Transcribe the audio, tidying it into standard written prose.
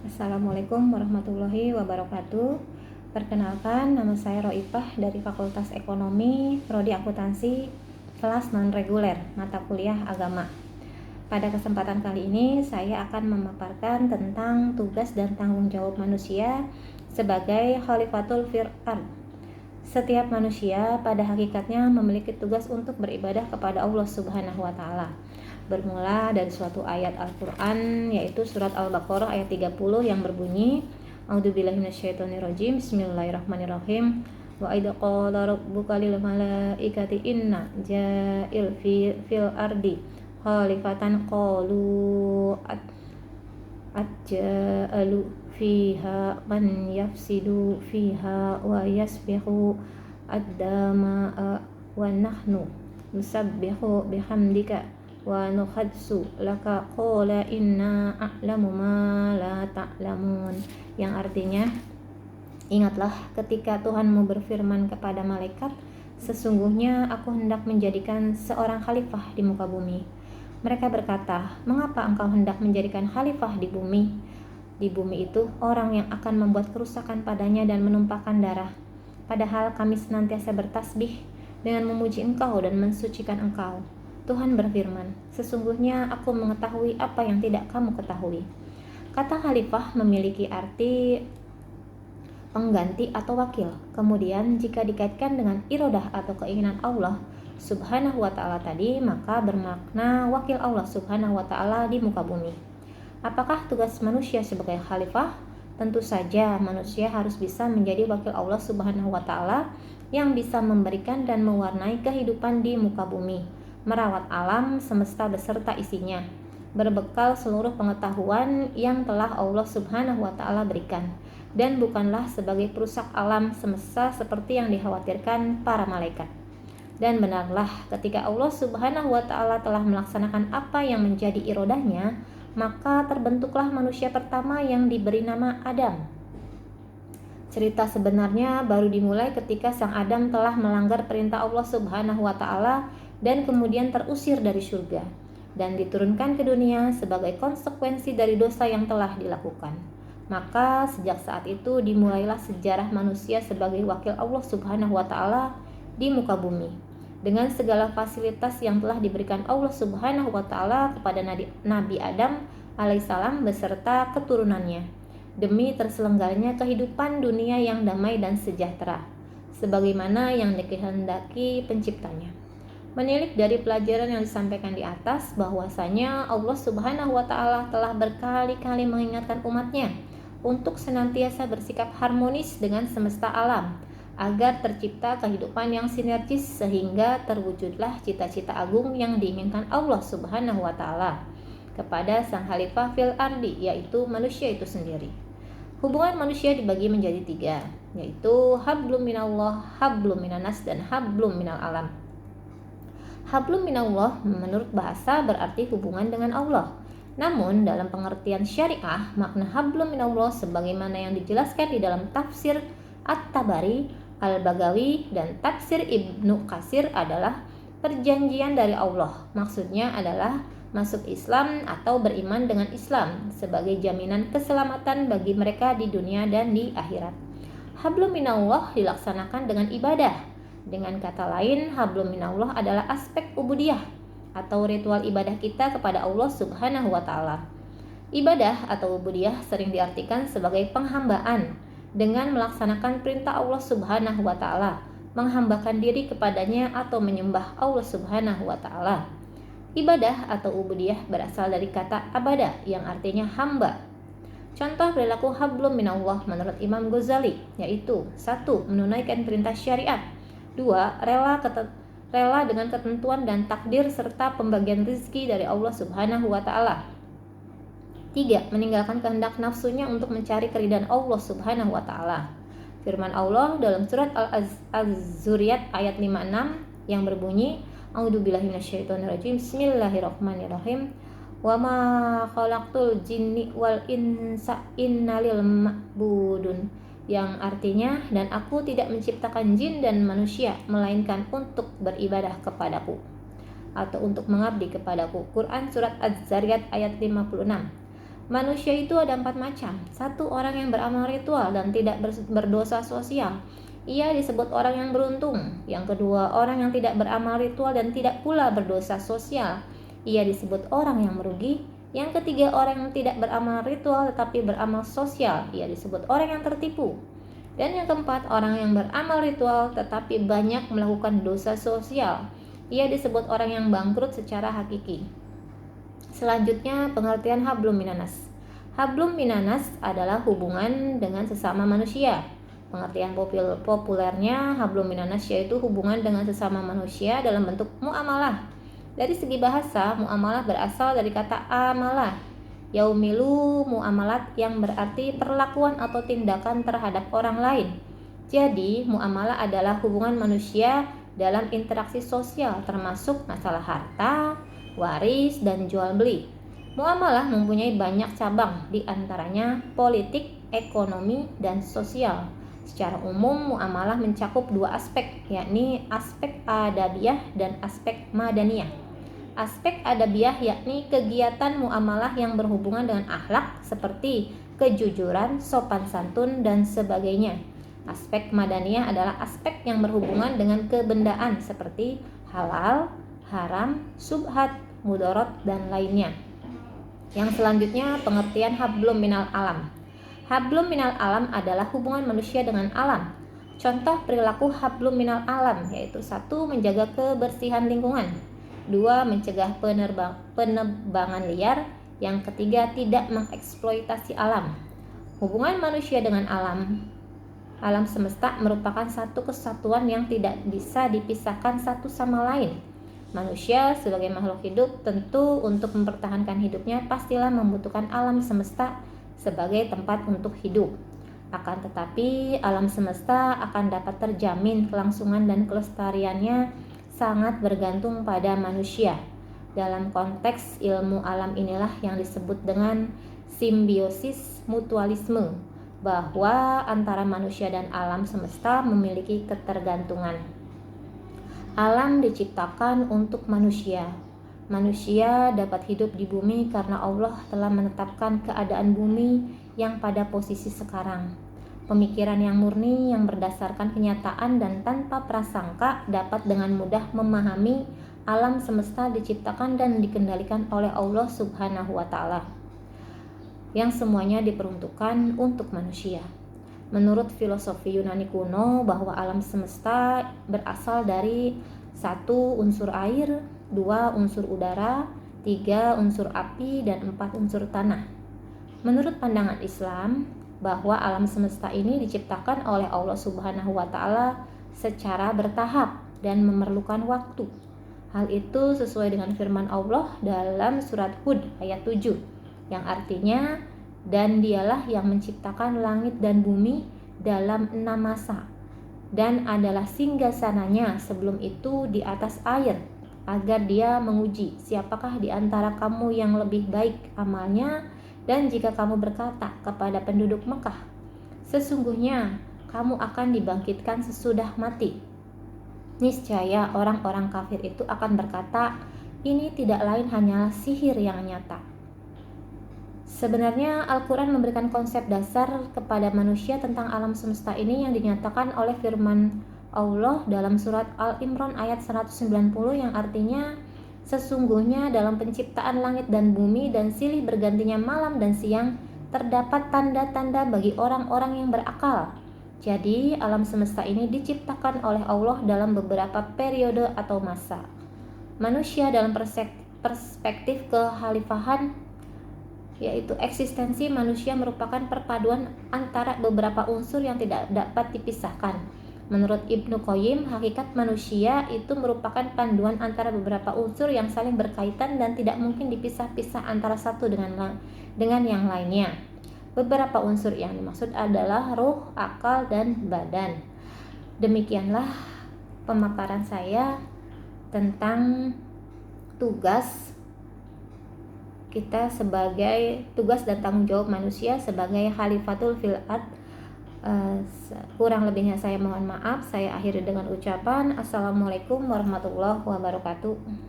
Assalamualaikum warahmatullahi wabarakatuh. Perkenalkan, nama saya Roifah dari Fakultas Ekonomi, Prodi Akuntansi, kelas non-reguler, mata kuliah agama. Pada kesempatan kali ini, saya akan memaparkan tentang tugas dan tanggung jawab manusia sebagai Khalifatul fil ardh. Setiap manusia pada hakikatnya memiliki tugas untuk beribadah kepada Allah Subhanahu wa Ta'ala. Bermula dari suatu ayat Al-Quran, yaitu surat Al-Baqarah ayat 30 yang berbunyi, A'udzubillahi minasyaitonirrajim, Bismillahirrahmanirrahim. Wa idza qala rabbuka lil malaikati inna ja'il fil ardi khalifatan qalu atja'alu fiha man yafsidu fiha wa yasbihu ad-dama wa nahnu nusabbihu bihamdika wa nukhadsu laka qala inna a'lamu ma la ta'lamun, yang artinya, ingatlah ketika Tuhanmu berfirman kepada malaikat, sesungguhnya aku hendak menjadikan seorang khalifah di muka bumi. Mereka berkata, mengapa engkau hendak menjadikan khalifah di bumi? Di bumi itu orang yang akan membuat kerusakan padanya dan menumpahkan darah. Padahal kami senantiasa bertasbih dengan memuji engkau dan mensucikan engkau. Tuhan berfirman, sesungguhnya aku mengetahui apa yang tidak kamu ketahui. Kata khalifah memiliki arti pengganti atau wakil. Kemudian jika dikaitkan dengan iradah atau keinginan Allah Subhanahu wa Ta'ala tadi, maka bermakna wakil Allah Subhanahu wa Ta'ala di muka bumi. Apakah tugas manusia sebagai khalifah? Tentu saja manusia harus bisa menjadi wakil Allah Subhanahu wa Ta'ala yang bisa memberikan dan mewarnai kehidupan di muka bumi, merawat alam semesta beserta isinya, berbekal seluruh pengetahuan yang telah Allah Subhanahu wa Ta'ala berikan, dan bukanlah sebagai perusak alam semesta seperti yang dikhawatirkan para malaikat. Dan benarlah ketika Allah Subhanahu wa Ta'ala telah melaksanakan apa yang menjadi irodahnya, maka terbentuklah manusia pertama yang diberi nama Adam. Cerita sebenarnya baru dimulai ketika sang Adam telah melanggar perintah Allah Subhanahu wa Ta'ala dan kemudian terusir dari surga dan diturunkan ke dunia sebagai konsekuensi dari dosa yang telah dilakukan. Maka sejak saat itu dimulailah sejarah manusia sebagai wakil Allah Subhanahu wa Ta'ala di muka bumi, dengan segala fasilitas yang telah diberikan Allah Subhanahu wa Ta'ala kepada Nabi Adam alaihissalam beserta keturunannya, demi terselenggaranya kehidupan dunia yang damai dan sejahtera, sebagaimana yang dikehendaki penciptanya. Menilik dari pelajaran yang disampaikan di atas, bahwasanya Allah Subhanahu wa Ta'ala telah berkali-kali mengingatkan umatnya untuk senantiasa bersikap harmonis dengan semesta alam, agar tercipta kehidupan yang sinergis sehingga terwujudlah cita-cita agung yang diinginkan Allah Subhanahu wa Ta'ala kepada sang khalifah fil ardi, yaitu manusia itu sendiri. Hubungan manusia dibagi menjadi 3, yaitu hablum minallah, hablum minanas, dan hablum minal alam. Hablum minallah menurut bahasa berarti hubungan dengan Allah. Namun dalam pengertian syariah, makna hablum minallah sebagaimana yang dijelaskan di dalam tafsir At-Tabari, Al-Bagawi, dan tafsir Ibnu Katsir adalah perjanjian dari Allah. Maksudnya adalah masuk Islam atau beriman dengan Islam sebagai jaminan keselamatan bagi mereka di dunia dan di akhirat. Hablum minallah dilaksanakan dengan ibadah. Dengan kata lain, hablum minallah adalah aspek ubudiyah atau ritual ibadah kita kepada Allah Subhanahu wa Ta'ala. Ibadah atau ubudiyah sering diartikan sebagai penghambaan dengan melaksanakan perintah Allah Subhanahu wa Ta'ala, menghambakan diri kepadanya atau menyembah Allah Subhanahu wa Ta'ala. Ibadah atau ubudiyah berasal dari kata abada yang artinya hamba. Contoh perilaku hablum minallah menurut Imam Ghazali yaitu 1. Menunaikan perintah syariat, 2. Rela dengan ketentuan dan takdir serta pembagian rezeki dari Allah Subhanahu wa Ta'ala. 3. Meninggalkan kehendak nafsunya untuk mencari keridhaan Allah Subhanahu wa Ta'ala. Firman Allah dalam surat Al-Zuriyat ayat 56 yang berbunyi, A'udzubillahi minasyaitonirrajim, Bismillahirrahmanirrahim. Wa ma khalaqtul jinni wal insa illa liya'budun, yang artinya, dan aku tidak menciptakan jin dan manusia melainkan untuk beribadah kepadaku atau untuk mengabdi kepadaku. Quran surat Az-Zariyat ayat 56. Manusia itu ada 4 macam. 1. Orang yang beramal ritual dan tidak berdosa sosial. Ia disebut orang yang beruntung. Yang kedua, orang yang tidak beramal ritual dan tidak pula berdosa sosial. Ia disebut orang yang merugi. Yang ketiga, orang yang tidak beramal ritual tetapi beramal sosial. Ia disebut orang yang tertipu. Dan yang keempat, orang yang beramal ritual tetapi banyak melakukan dosa sosial. Ia disebut orang yang bangkrut secara hakiki. Selanjutnya, pengertian hablum minanas. Hablum minanas adalah hubungan dengan sesama manusia. Pengertian populernya hablum minanas yaitu hubungan dengan sesama manusia dalam bentuk muamalah. Dari segi bahasa, muamalah berasal dari kata amalah, yaumilu muamalat, yang berarti perlakuan atau tindakan terhadap orang lain. Jadi, muamalah adalah hubungan manusia dalam interaksi sosial termasuk masalah harta, waris, dan jual beli. Muamalah mempunyai banyak cabang, di antaranya politik, ekonomi, dan sosial. Secara umum, muamalah mencakup 2 aspek, yakni aspek adabiyah dan aspek madaniyah. Aspek adabiyah yakni kegiatan muamalah yang berhubungan dengan akhlak seperti kejujuran, sopan santun, dan sebagainya. Aspek madaniyah adalah aspek yang berhubungan dengan kebendaan seperti halal, haram, subhat, mudarat, dan lainnya. Yang selanjutnya, pengertian hablum minal alam. Hablum minal alam adalah hubungan manusia dengan alam. Contoh perilaku hablum minal alam yaitu 1. Menjaga kebersihan lingkungan. 2. Mencegah penebangan liar. Yang ketiga, tidak mengeksploitasi alam. Hubungan manusia dengan alam semesta merupakan satu kesatuan yang tidak bisa dipisahkan satu sama lain. Manusia sebagai makhluk hidup tentu untuk mempertahankan hidupnya pastilah membutuhkan alam semesta sebagai tempat untuk hidup. Akan tetapi alam semesta akan dapat terjamin kelangsungan dan kelestariannya sangat bergantung pada manusia. Dalam konteks ilmu alam inilah yang disebut dengan simbiosis mutualisme, bahwa antara manusia dan alam semesta memiliki ketergantungan. Alam diciptakan untuk manusia. Manusia dapat hidup di bumi karena Allah telah menetapkan keadaan bumi yang pada posisi sekarang. Pemikiran yang murni yang berdasarkan kenyataan dan tanpa prasangka dapat dengan mudah memahami alam semesta diciptakan dan dikendalikan oleh Allah Subhanahu wa Ta'ala, yang semuanya diperuntukkan untuk manusia. Menurut filosofi Yunani kuno, bahwa alam semesta berasal dari 1. Unsur air, 2. Unsur udara, 3. Unsur api, dan 4. Unsur tanah. Menurut pandangan Islam, bahwa alam semesta ini diciptakan oleh Allah Subhanahu wa Ta'ala secara bertahap dan memerlukan waktu. Hal itu sesuai dengan firman Allah dalam surat Hud ayat 7, yang artinya, dan dialah yang menciptakan langit dan bumi dalam 6 masa, dan adalah singgasananya sebelum itu di atas air, agar dia menguji siapakah di antara kamu yang lebih baik amalnya. Dan jika kamu berkata kepada penduduk Mekah, sesungguhnya kamu akan dibangkitkan sesudah mati, niscaya orang-orang kafir itu akan berkata, ini tidak lain hanyalah sihir yang nyata. Sebenarnya Al-Quran memberikan konsep dasar kepada manusia tentang alam semesta ini yang dinyatakan oleh firman Allah dalam surat Al-Imran ayat 190, yang artinya, sesungguhnya dalam penciptaan langit dan bumi dan silih bergantinya malam dan siang terdapat tanda-tanda bagi orang-orang yang berakal. Jadi alam semesta ini diciptakan oleh Allah dalam beberapa periode atau masa. Manusia dalam perspektif kekhalifahan, yaitu eksistensi manusia, merupakan perpaduan antara beberapa unsur yang tidak dapat dipisahkan. Menurut Ibnu Qayyim, hakikat manusia itu merupakan panduan antara beberapa unsur yang saling berkaitan dan tidak mungkin dipisah-pisah antara satu dengan yang lainnya. Beberapa unsur yang dimaksud adalah ruh, akal, dan badan. Demikianlah pemaparan saya tentang tugas kita sebagai tugas dan tanggung jawab manusia sebagai khalifatul fil ard. Kurang lebihnya saya mohon maaf. Saya akhiri dengan ucapan Assalamualaikum warahmatullahi wabarakatuh.